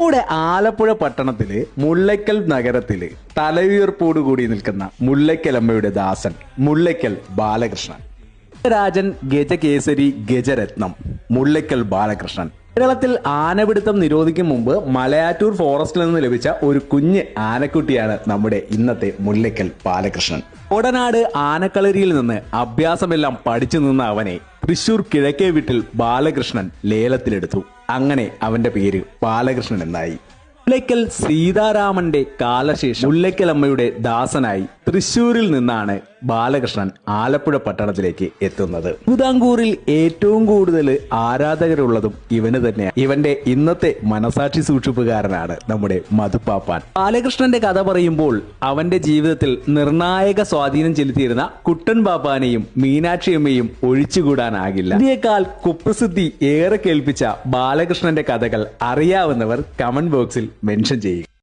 നമ്മുടെ ആലപ്പുഴ പട്ടണത്തില് മുല്ലയ്ക്കൽ നഗരത്തില് തലയുയർപ്പോടുകൂടി നിൽക്കുന്ന മുല്ലയ്ക്കലമ്മയുടെ ദാസൻ മുല്ലയ്ക്കൽ ബാലകൃഷ്ണൻ. രാജൻ ഗജകേസരി ഗജരത്നം മുല്ലയ്ക്കൽ ബാലകൃഷ്ണൻ കേരളത്തിൽ ആനപിടുത്തം നിരോധിക്കും മുമ്പ് മലയാറ്റൂർ ഫോറസ്റ്റിൽ നിന്ന് ലഭിച്ച ഒരു കുഞ്ഞ് ആനക്കുട്ടിയാണ് നമ്മുടെ ഇന്നത്തെ മുല്ലയ്ക്കൽ ബാലകൃഷ്ണൻ. കോടനാട് ആനക്കളരിയിൽ നിന്ന് അഭ്യാസമെല്ലാം പഠിച്ചു നിന്ന അവനെ തൃശൂർ കിഴക്കേ വീട്ടിൽ ബാലകൃഷ്ണൻ ലേലത്തിലെടുത്തു. അങ്ങനെ അവന്റെ പേര് ബാലകൃഷ്ണൻ എന്നായി. മുല്ലയ്ക്കൽ സീതാരാമന്റെ കാലശേഷം മുല്ലയ്ക്കലമ്മയുടെ ദാസനായി തൃശൂരിൽ നിന്നാണ് ബാലകൃഷ്ണൻ ആലപ്പുഴ പട്ടണത്തിലേക്ക് എത്തുന്നത്. തിരുവിതാംകൂറിൽ ഏറ്റവും കൂടുതൽ ആരാധകരുള്ളതും ഇവന് തന്നെയാണ്. ഇവന്റെ ഇന്നത്തെ മനസാക്ഷി സൂക്ഷിപ്പുകാരനാണ് നമ്മുടെ മധുപ്പാപ്പാൻ. ബാലകൃഷ്ണന്റെ കഥ പറയുമ്പോൾ അവന്റെ ജീവിതത്തിൽ നിർണായക സ്വാധീനം ചെലുത്തിയിരുന്ന കുട്ടൻ പാപ്പാനെയും മീനാക്ഷിയമ്മയും ഒഴിച്ചുകൂടാനാകില്ല. ഇതിനേക്കാൾ കുപ്രസിദ്ധി ഏറെ കേൾപ്പിച്ച ബാലകൃഷ്ണന്റെ കഥകൾ അറിയാവുന്നവർ കമന്റ് ബോക്സിൽ മെൻഷൻ ചെയ്യുക.